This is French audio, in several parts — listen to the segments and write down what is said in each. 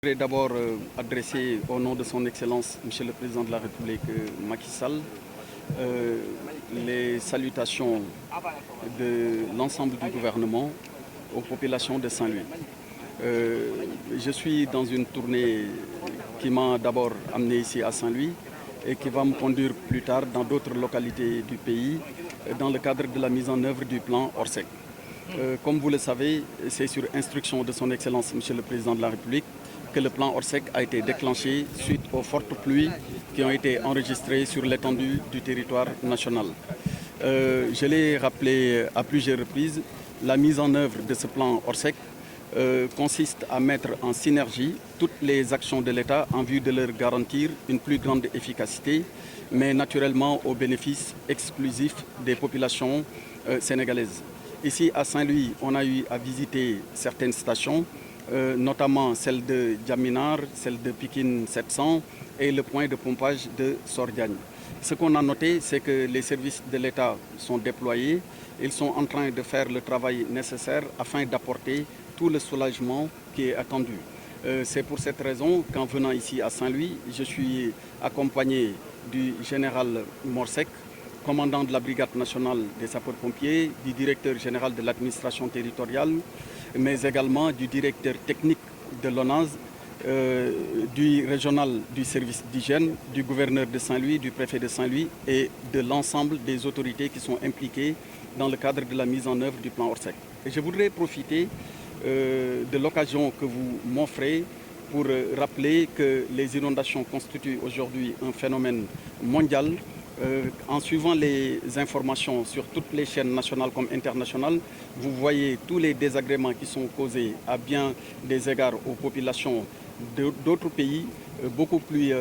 Je voudrais d'abord adresser au nom de son Excellence, Monsieur le Président de la République Macky Sall, les salutations de l'ensemble du gouvernement aux populations de Saint-Louis. Je suis dans une tournée qui m'a d'abord amené ici à Saint-Louis et qui va me conduire plus tard dans d'autres localités du pays dans le cadre de la mise en œuvre du plan Orsec. Comme vous le savez, c'est sur instruction de son Excellence, Monsieur le Président de la République, que le plan Orsec a été déclenché suite aux fortes pluies qui ont été enregistrées sur l'étendue du territoire national. Je l'ai rappelé à plusieurs reprises, la mise en œuvre de ce plan Orsec consiste à mettre en synergie toutes les actions de l'État en vue de leur garantir une plus grande efficacité, mais naturellement au bénéfice exclusif des populations sénégalaises. Ici à Saint-Louis, on a eu à visiter certaines stations, notamment celle de Djaminar, celle de Pikine 700 et le point de pompage de Sordiagne. Ce qu'on a noté, c'est que les services de l'État sont déployés. Ils sont en train de faire le travail nécessaire afin d'apporter tout le soulagement qui est attendu. C'est pour cette raison qu'en venant ici à Saint-Louis, je suis accompagné du général Morsec, commandant de la Brigade nationale des sapeurs-pompiers, du directeur général de l'administration territoriale, mais également du directeur technique de l'ONAS, du régional du service d'hygiène, du gouverneur de Saint-Louis, du préfet de Saint-Louis et de l'ensemble des autorités qui sont impliquées dans le cadre de la mise en œuvre du plan Orsec. Et je voudrais profiter de l'occasion que vous m'offrez pour rappeler que les inondations constituent aujourd'hui un phénomène mondial. En suivant les informations sur toutes les chaînes nationales comme internationales, vous voyez tous les désagréments qui sont causés à bien des égards aux populations d'autres pays beaucoup plus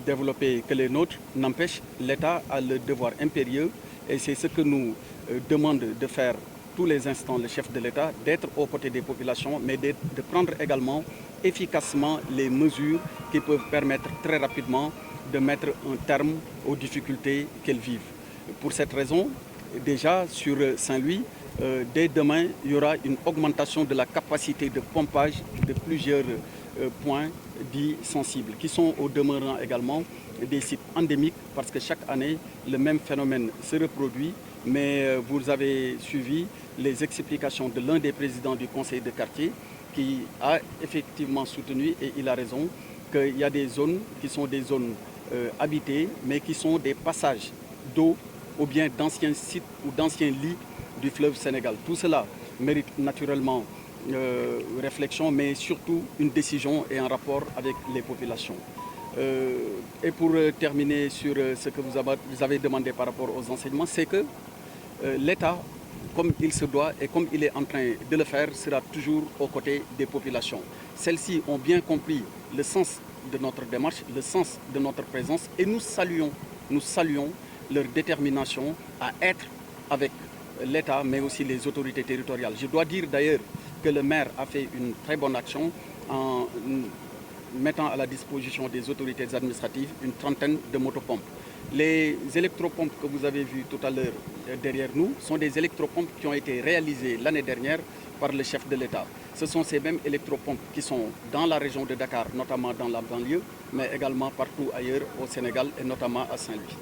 développés que les nôtres. N'empêche, l'État a le devoir impérieux et c'est ce que nous demande de faire tous les instants le chef de l'État, d'être aux côtés des populations, mais de prendre également efficacement les mesures qui peuvent permettre très rapidement de mettre un terme aux difficultés qu'elles vivent. Pour cette raison, déjà sur Saint-Louis, dès demain, il y aura une augmentation de la capacité de pompage de plusieurs points dits sensibles, qui sont au demeurant également des sites endémiques, parce que chaque année, le même phénomène se reproduit. Mais vous avez suivi les explications de l'un des présidents du conseil de quartier qui a effectivement soutenu, et il a raison, qu'il y a des zones qui sont des zones habitées, mais qui sont des passages d'eau ou bien d'anciens sites ou d'anciens lits du fleuve Sénégal. Tout cela mérite naturellement réflexion, mais surtout une décision et un rapport avec les populations. Et pour terminer sur ce que vous avez demandé par rapport aux enseignements, c'est que l'État, comme il se doit et comme il est en train de le faire, sera toujours aux côtés des populations. Celles-ci ont bien compris le sens de notre démarche, le sens de notre présence et nous saluons leur détermination à être avec l'État mais aussi les autorités territoriales. Je dois dire d'ailleurs que le maire a fait une très bonne action en mettant à la disposition des autorités administratives une trentaine de motopompes. Les électropompes que vous avez vues tout à l'heure derrière nous sont des électropompes qui ont été réalisées l'année dernière par le chef de l'État. Ce sont ces mêmes électropompes qui sont dans la région de Dakar, notamment dans la banlieue, mais également partout ailleurs au Sénégal et notamment à Saint-Louis.